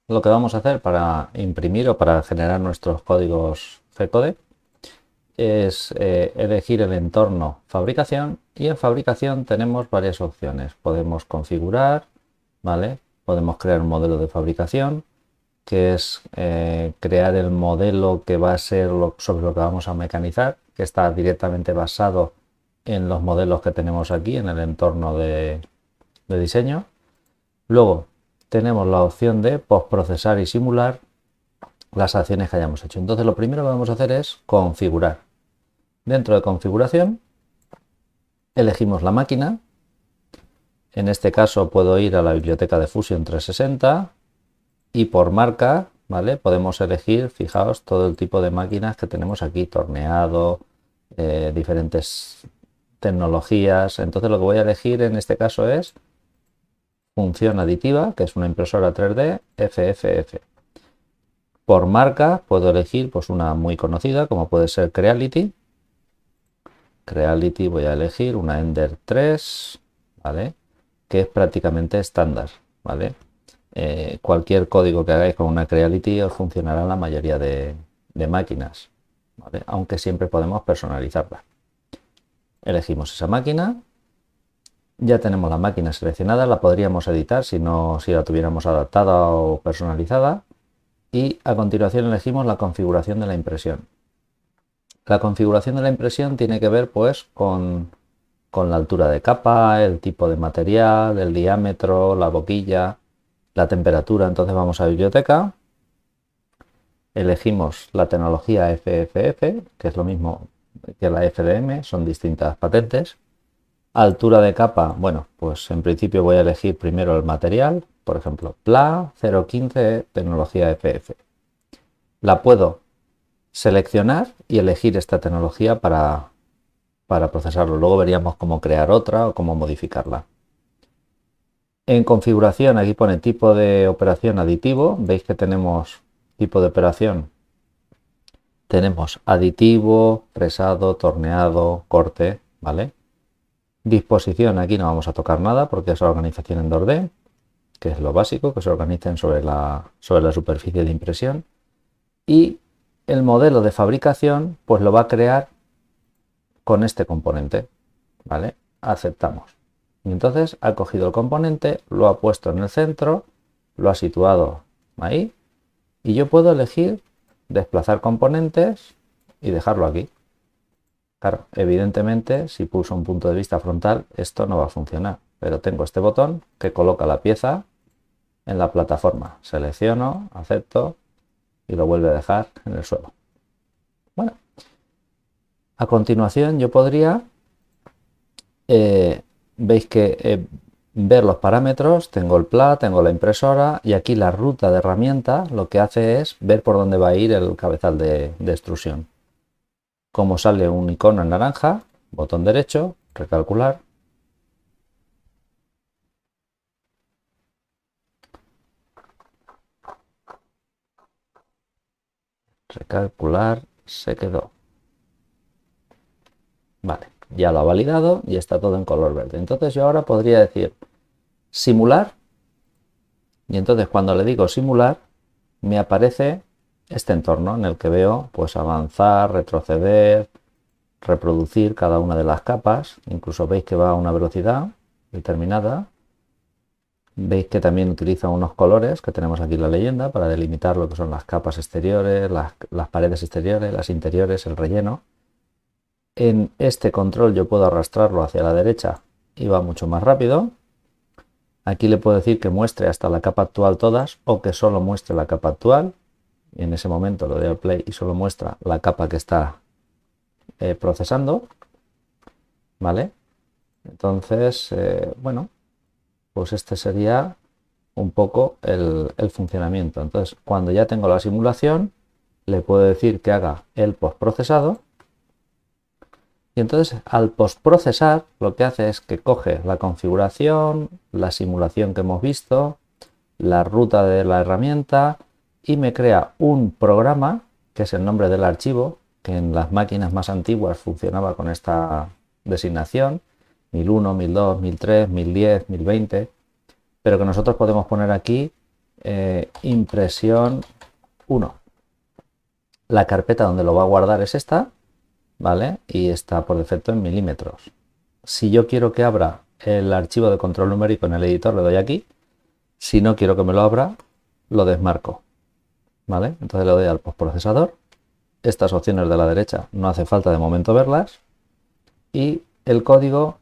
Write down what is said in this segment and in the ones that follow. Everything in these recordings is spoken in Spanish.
lo que vamos a hacer para imprimir o para generar nuestros códigos G-code es elegir el entorno fabricación, y en fabricación tenemos varias opciones. Podemos configurar, ¿vale? Podemos crear un modelo de fabricación, que es crear el modelo que va a ser sobre lo que vamos a mecanizar, que está directamente basado en los modelos que tenemos aquí en el entorno de diseño. Luego tenemos la opción de postprocesar y simular las acciones que hayamos hecho. Entonces lo primero que vamos a hacer es configurar. Dentro de configuración elegimos la máquina. En este caso puedo ir a la biblioteca de Fusion 360 y por marca, ¿vale? Podemos elegir, fijaos, todo el tipo de máquinas que tenemos aquí, torneado, diferentes tecnologías. Entonces lo que voy a elegir en este caso es función aditiva, que es una impresora 3D FFF. Por marca puedo elegir pues una muy conocida, como puede ser Creality. Creality voy a elegir una Ender 3, ¿vale? Que es prácticamente estándar, ¿vale? Cualquier código que hagáis con una Creality os funcionará en la mayoría de máquinas, ¿vale? Aunque siempre podemos personalizarla. Elegimos esa máquina, ya tenemos la máquina seleccionada, la podríamos editar si la tuviéramos adaptada o personalizada, y a continuación elegimos la configuración de la impresión. La configuración de la impresión tiene que ver pues con la altura de capa, el tipo de material, el diámetro, la boquilla, la temperatura. Entonces vamos a biblioteca, elegimos la tecnología FFF, que es lo mismo que la FDM, son distintas patentes. Altura de capa, bueno, pues en principio voy a elegir primero el material, por ejemplo, PLA 015 tecnología FF. La puedo seleccionar y elegir esta tecnología para procesarlo. Luego veríamos cómo crear otra o cómo modificarla. En configuración, aquí pone tipo de operación aditivo. Veis que tenemos tipo de operación. Tenemos aditivo, presado, torneado, corte, ¿vale? Disposición, aquí no vamos a tocar nada porque es la organización en 2D, que es lo básico, que se organicen sobre la superficie de impresión. Y el modelo de fabricación, pues lo va a crear con este componente, ¿vale? Aceptamos. Y entonces ha cogido el componente, lo ha puesto en el centro, lo ha situado ahí, y yo puedo elegir desplazar componentes y dejarlo aquí. Claro, evidentemente, si pulso un punto de vista frontal, esto no va a funcionar, pero tengo este botón que coloca la pieza en la plataforma. Selecciono, acepto y lo vuelve a dejar en el suelo. Bueno, a continuación yo podría veis que ver los parámetros, tengo el PLA, tengo la impresora, y aquí la ruta de herramienta lo que hace es ver por dónde va a ir el cabezal de extrusión. Como sale un icono en naranja, botón derecho, recalcular, recalcular, se quedó. Vale, ya lo ha validado y está todo en color verde. Entonces yo ahora podría decir simular, y entonces cuando le digo simular me aparece este entorno en el que veo pues avanzar, retroceder, reproducir cada una de las capas. Incluso veis que va a una velocidad determinada. Veis que también utiliza unos colores que tenemos aquí en la leyenda para delimitar lo que son las capas exteriores, las paredes exteriores, las interiores, el relleno. En este control yo puedo arrastrarlo hacia la derecha y va mucho más rápido. Aquí le puedo decir que muestre hasta la capa actual todas, o que solo muestre la capa actual. Y en ese momento lo doy al play y solo muestra la capa que está procesando, ¿vale? Entonces, bueno, pues este sería un poco el funcionamiento. Entonces, cuando ya tengo la simulación, le puedo decir que haga el postprocesado, y entonces al postprocesar lo que hace es que coge la configuración, la simulación que hemos visto, la ruta de la herramienta, y me crea un programa, que es el nombre del archivo, que en las máquinas más antiguas funcionaba con esta designación, 1001, 1002, 1003, 1010, 1020, pero que nosotros podemos poner aquí impresión 1. La carpeta donde lo va a guardar es esta, ¿vale? Y está por defecto en milímetros. Si yo quiero que abra el archivo de control numérico en el editor, le doy aquí. Si no quiero que me lo abra, lo desmarco, ¿vale? Entonces le doy al postprocesador. Estas opciones de la derecha no hace falta de momento verlas. Y el código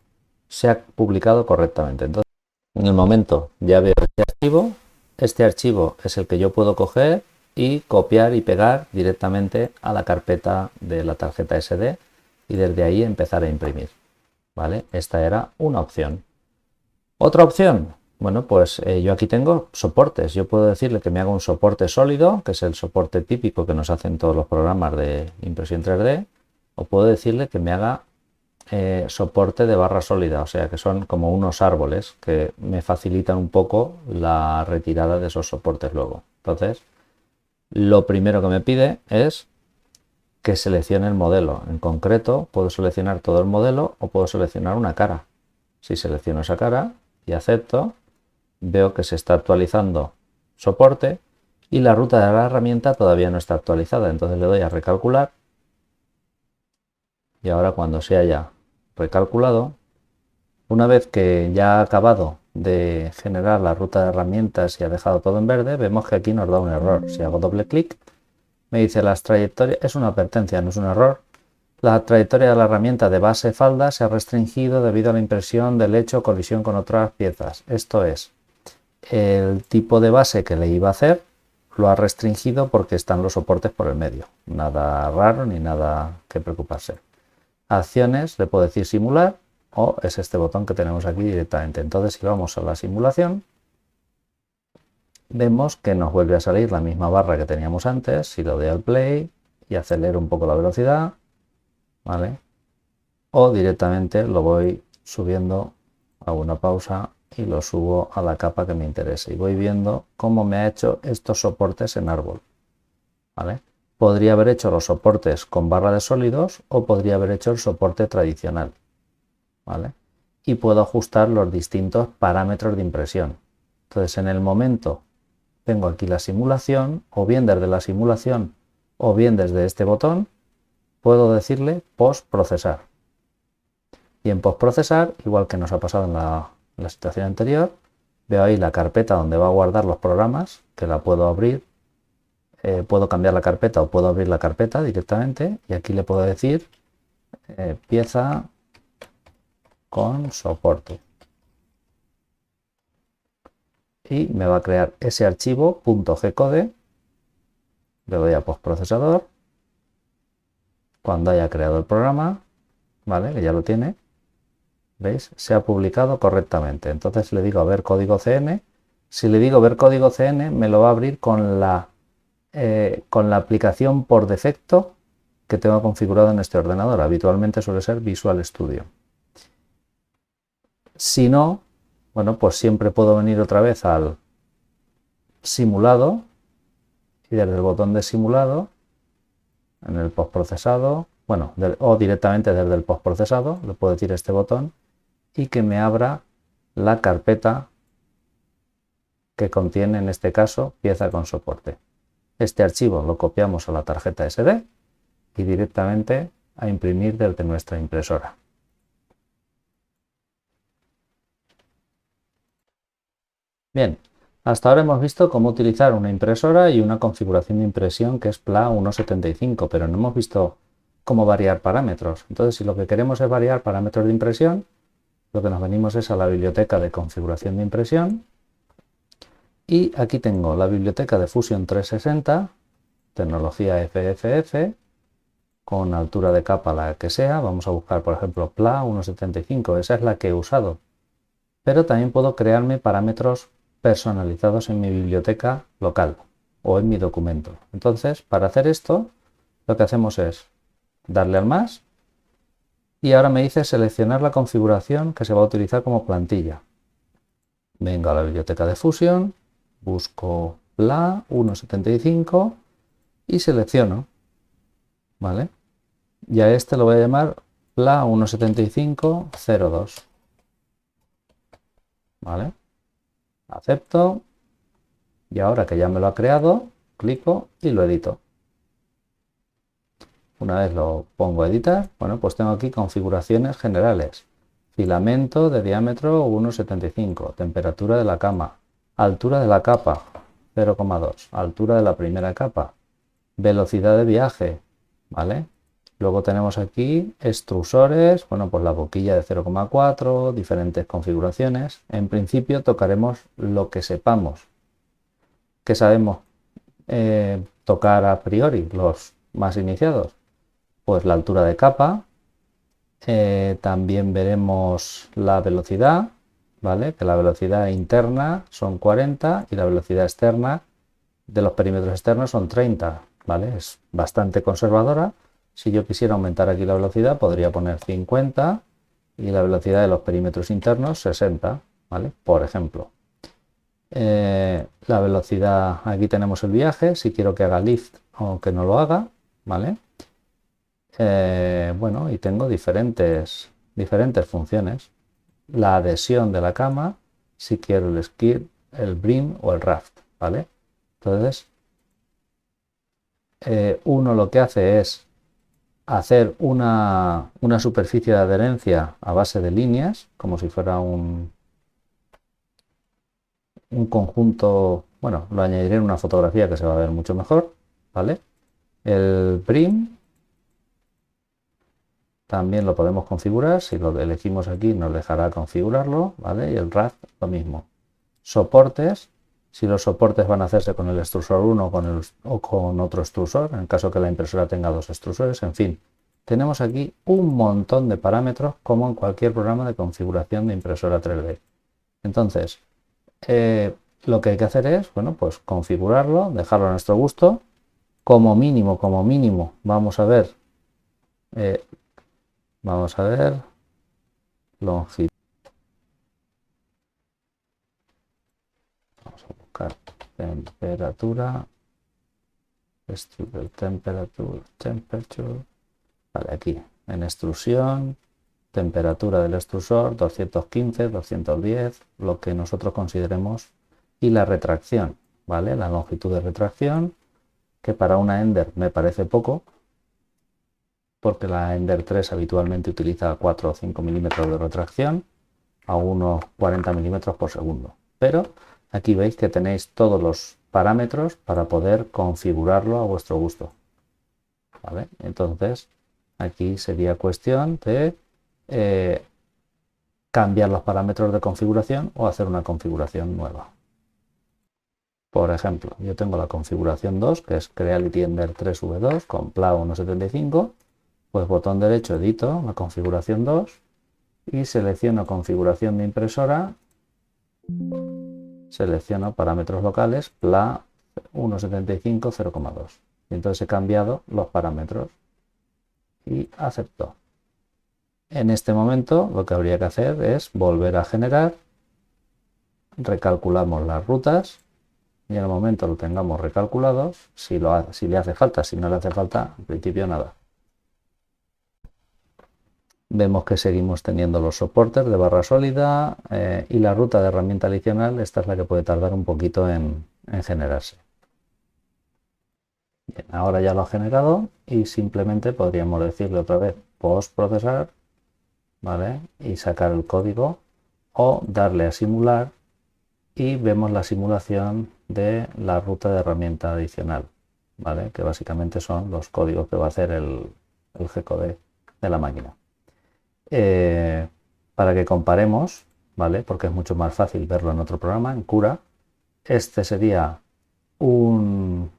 se ha publicado correctamente. Entonces, en el momento ya veo este archivo. Este archivo es el que yo puedo coger y copiar y pegar directamente a la carpeta de la tarjeta SD y desde ahí empezar a imprimir, ¿vale? Esta era una opción. Otra opción, bueno, pues yo aquí tengo soportes. Yo puedo decirle que me haga un soporte sólido, que es el soporte típico que nos hacen todos los programas de impresión 3D, o puedo decirle que me haga soporte de barra sólida, o sea que son como unos árboles que me facilitan un poco la retirada de esos soportes luego. Entonces, lo primero que me pide es que seleccione el modelo. En concreto, puedo seleccionar todo el modelo o puedo seleccionar una cara. Si selecciono esa cara y acepto, veo que se está actualizando soporte y la ruta de la herramienta todavía no está actualizada. Entonces le doy a recalcular y ahora cuando se haya recalculado, una vez que ya ha acabado de generar la ruta de herramientas y ha dejado todo en verde, vemos que aquí nos da un error. Si hago doble clic, me dice las trayectorias, es una advertencia, no es un error. La trayectoria de la herramienta de base falda se ha restringido debido a la impresión del hecho o colisión con otras piezas. Esto es, el tipo de base que le iba a hacer lo ha restringido porque están los soportes por el medio. Nada raro ni nada que preocuparse. Acciones, le puedo decir simular o es este botón que tenemos aquí directamente. Entonces, si vamos a la simulación, vemos que nos vuelve a salir la misma barra que teníamos antes. Si lo doy al play y acelero un poco la velocidad, ¿vale? O directamente lo voy subiendo, hago una pausa y lo subo a la capa que me interese y voy viendo cómo me ha hecho estos soportes en árbol, ¿vale? Podría haber hecho los soportes con barra de sólidos o podría haber hecho el soporte tradicional, ¿vale? Y puedo ajustar los distintos parámetros de impresión. Entonces, en el momento tengo aquí la simulación, o bien desde la simulación o bien desde este botón, puedo decirle postprocesar. Y en postprocesar, igual que nos ha pasado en la situación anterior, veo ahí la carpeta donde va a guardar los programas, que la puedo abrir, puedo cambiar la carpeta o puedo abrir la carpeta directamente, y aquí le puedo decir pieza con soporte. Y me va a crear ese archivo .gcode, le doy a postprocesador, cuando haya creado el programa, ¿vale? Que ya lo tiene, ¿veis? Se ha publicado correctamente. Entonces le digo a ver código CN. Si le digo ver código CN, me lo va a abrir con la aplicación por defecto que tengo configurado en este ordenador. Habitualmente suele ser Visual Studio. Si no, bueno, pues siempre puedo venir otra vez al simulado y desde el botón de simulado, en el postprocesado, bueno, o directamente desde el postprocesado, le puedo decir este botón y que me abra la carpeta que contiene, en este caso, pieza con soporte. Este archivo lo copiamos a la tarjeta SD y directamente a imprimir desde nuestra impresora. Bien, hasta ahora hemos visto cómo utilizar una impresora y una configuración de impresión que es PLA 1.75, pero no hemos visto cómo variar parámetros. Entonces, si lo que queremos es variar parámetros de impresión, lo que nos venimos es a la biblioteca de configuración de impresión y aquí tengo la biblioteca de Fusion 360, tecnología FFF, con altura de capa la que sea. Vamos a buscar, por ejemplo, PLA 1.75, esa es la que he usado. Pero también puedo crearme parámetros personalizados en mi biblioteca local o en mi documento. Entonces, para hacer esto, lo que hacemos es darle al más y ahora me dice seleccionar la configuración que se va a utilizar como plantilla. Vengo a la biblioteca de Fusion, busco PLA 1.75 y selecciono, ¿vale? Y a este lo voy a llamar PLA 1.75.02, ¿vale? Acepto Y ahora que ya me lo ha creado, clico y lo edito. Una vez lo pongo a editar, bueno, pues tengo aquí configuraciones generales. Filamento de diámetro 1,75, temperatura de la cama, altura de la capa 0,2, altura de la primera capa, velocidad de viaje, ¿vale? Luego tenemos aquí extrusores, bueno, pues la boquilla de 0,4, diferentes configuraciones. En principio tocaremos lo que sepamos, que sabemos tocar a priori, los más iniciados. Pues la altura de capa, también veremos la velocidad, ¿vale? Que la velocidad interna son 40 y la velocidad externa de los perímetros externos son 30, ¿vale? Es bastante conservadora. Si yo quisiera aumentar aquí la velocidad, podría poner 50 y la velocidad de los perímetros internos 60, ¿vale? Por ejemplo. La velocidad, aquí tenemos el viaje, si quiero que haga lift o que no lo haga, ¿vale? Bueno, y tengo diferentes funciones. La adhesión de la cama, si quiero el skid, el brim o el raft, ¿vale? Entonces, uno lo que hace es hacer una superficie de adherencia a base de líneas, como si fuera un conjunto, bueno, lo añadiré en una fotografía que se va a ver mucho mejor, ¿vale? El brim también lo podemos configurar, si lo elegimos aquí nos dejará configurarlo, ¿vale? Y el raft lo mismo. Soportes, si los soportes van a hacerse con el extrusor 1 o con otro extrusor, en caso que la impresora tenga dos extrusores, en fin. Tenemos aquí un montón de parámetros como en cualquier programa de configuración de impresora 3D. Entonces, lo que hay que hacer es, bueno, pues configurarlo, dejarlo a nuestro gusto. Como mínimo, vamos a ver longitud. Vamos a buscar temperatura, temperature. Vale, aquí en extrusión, temperatura del extrusor 215, 210, lo que nosotros consideremos, y la retracción, ¿vale? La longitud de retracción, que para una Ender me parece poco, porque la Ender 3 habitualmente utiliza 4 o 5 milímetros de retracción a unos 40 milímetros por segundo. Pero aquí veis que tenéis todos los parámetros para poder configurarlo a vuestro gusto, ¿vale? Entonces, aquí sería cuestión de cambiar los parámetros de configuración o hacer una configuración nueva. Por ejemplo, yo tengo la configuración 2, que es Creality Ender 3V2 con PLA 1.75, pues botón derecho edito la configuración 2 y selecciono configuración de impresora, selecciono parámetros locales, PLA 1.75, 0,2. Y entonces he cambiado los parámetros y acepto. En este momento lo que habría que hacer es volver a generar, recalculamos las rutas y en el momento lo tengamos recalculados, si le hace falta, si no le hace falta, en principio nada. Vemos que seguimos teniendo los soportes de barra sólida y la ruta de herramienta adicional, esta es la que puede tardar un poquito en generarse. Bien, ahora ya lo ha generado y simplemente podríamos decirle otra vez postprocesar, ¿vale? Y sacar el código o darle a simular y vemos la simulación de la ruta de herramienta adicional, ¿vale? Que básicamente son los códigos que va a hacer el G-code de la máquina. Para que comparemos, ¿vale? Porque es mucho más fácil verlo en otro programa, en Cura. Este sería un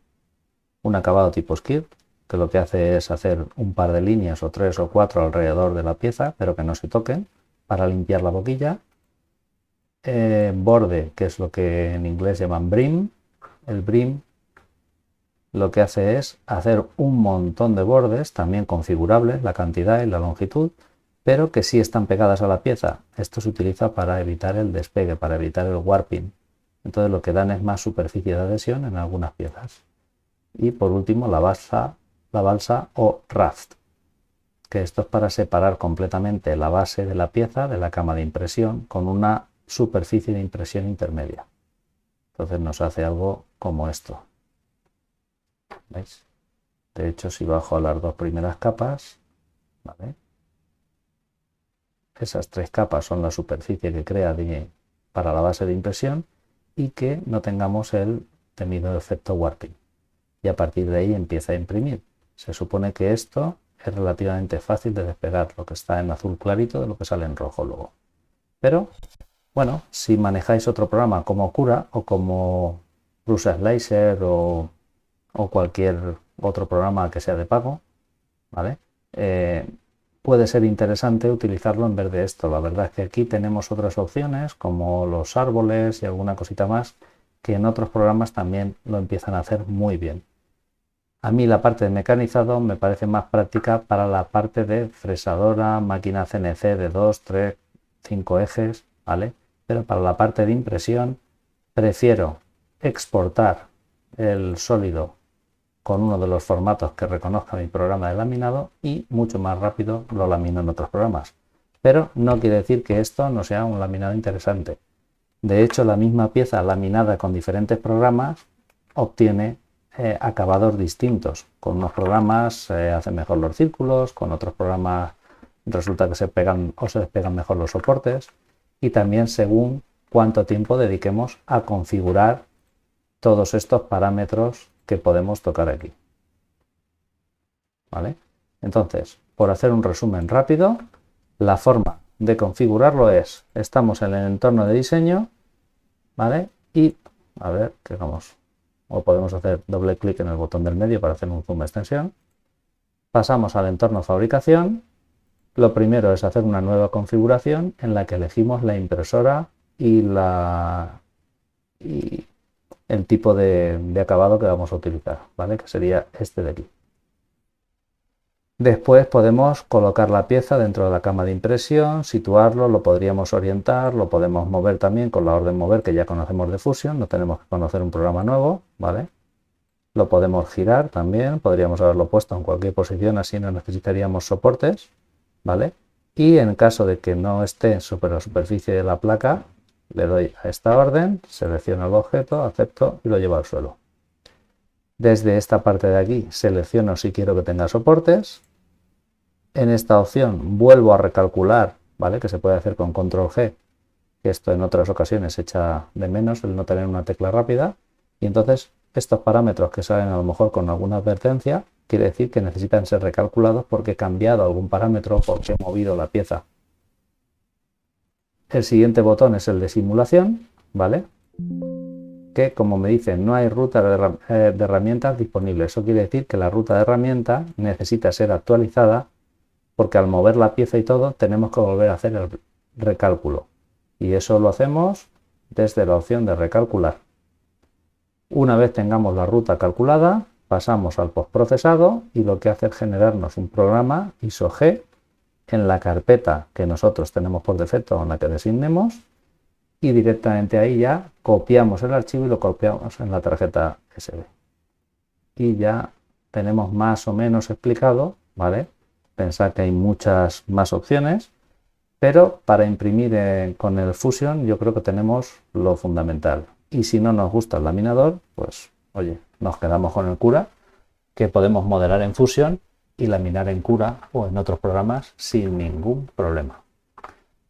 acabado tipo Skid, que lo que hace es hacer un par de líneas o 3 o 4 alrededor de la pieza, pero que no se toquen, para limpiar la boquilla. Borde, que es lo que en inglés llaman brim. El brim lo que hace es hacer un montón de bordes, también configurables, la cantidad y la longitud, pero que sí están pegadas a la pieza. Esto se utiliza para evitar el despegue, para evitar el warping. Entonces lo que dan es más superficie de adhesión en algunas piezas. Y por último la balsa o raft, que esto es para separar completamente la base de la pieza de la cama de impresión con una superficie de impresión intermedia. Entonces nos hace algo como esto. ¿Veis? De hecho, si bajo a las dos primeras capas, ¿vale? Esas tres capas son la superficie que crea para la base de impresión y que no tengamos el temido efecto warping. Y a partir de ahí empieza a imprimir. Se supone que esto es relativamente fácil de despegar, lo que está en azul clarito de lo que sale en rojo luego. Pero, bueno, si manejáis otro programa como Cura o como Prusa Slicer o cualquier otro programa que sea de pago, ¿vale? Puede ser interesante utilizarlo en vez de esto. La verdad es que aquí tenemos otras opciones como los árboles y alguna cosita más que en otros programas también lo empiezan a hacer muy bien. A mí la parte de mecanizado me parece más práctica para la parte de fresadora, máquina CNC de 2, 3, 5 ejes, ¿vale? Pero para la parte de impresión prefiero exportar el sólido con uno de los formatos que reconozca mi programa de laminado y mucho más rápido lo lamino en otros programas. Pero no quiere decir que esto no sea un laminado interesante. De hecho, la misma pieza laminada con diferentes programas obtiene acabados distintos. Con unos programas hacen mejor los círculos, con otros programas resulta que se pegan o se despegan mejor los soportes y también según cuánto tiempo dediquemos a configurar todos estos parámetros que podemos tocar aquí. ¿Vale? Entonces, por hacer un resumen rápido, la forma de configurarlo es, estamos en el entorno de diseño, ¿vale? Y, a ver, ¿qué hagamos? O podemos hacer doble clic en el botón del medio para hacer un zoom extensión. Pasamos al entorno fabricación. Lo primero es hacer una nueva configuración en la que elegimos la impresora y el tipo de acabado que vamos a utilizar, ¿vale? Que sería este de aquí. Después podemos colocar la pieza dentro de la cama de impresión, situarlo, lo podríamos orientar, lo podemos mover también con la orden mover que ya conocemos de Fusion, no tenemos que conocer un programa nuevo, ¿vale? Lo podemos girar también, podríamos haberlo puesto en cualquier posición, así no necesitaríamos soportes, ¿vale? Y en caso de que no esté sobre la superficie de la placa, le doy a esta orden, selecciono el objeto, acepto y lo llevo al suelo. Desde esta parte de aquí selecciono si quiero que tenga soportes. En esta opción vuelvo a recalcular, ¿vale? Que se puede hacer con control G, que esto en otras ocasiones echa de menos el no tener una tecla rápida. Y entonces estos parámetros que salen a lo mejor con alguna advertencia, quiere decir que necesitan ser recalculados porque he cambiado algún parámetro, porque he movido la pieza. El siguiente botón es el de simulación, ¿vale? Que como me dicen no hay ruta de herramientas disponible. Eso quiere decir que la ruta de herramienta necesita ser actualizada porque al mover la pieza y todo tenemos que volver a hacer el recálculo. Y eso lo hacemos desde la opción de recalcular. Una vez tengamos la ruta calculada, pasamos al postprocesado y lo que hace es generarnos un programa ISO-G en la carpeta que nosotros tenemos por defecto o en la que designemos y directamente ahí ya copiamos el archivo y lo copiamos en la tarjeta SD. Y ya tenemos más o menos explicado, ¿vale? Pensad que hay muchas más opciones, pero para imprimir con el Fusion yo creo que tenemos lo fundamental. Y si no nos gusta el laminador, pues oye, nos quedamos con el Cura, que podemos modelar en Fusion y laminar en Cura o en otros programas sin ningún problema.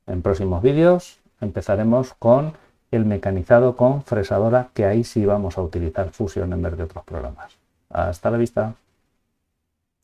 En próximos vídeos empezaremos con el mecanizado con fresadora, que ahí sí vamos a utilizar Fusion en vez de otros programas. Hasta la vista.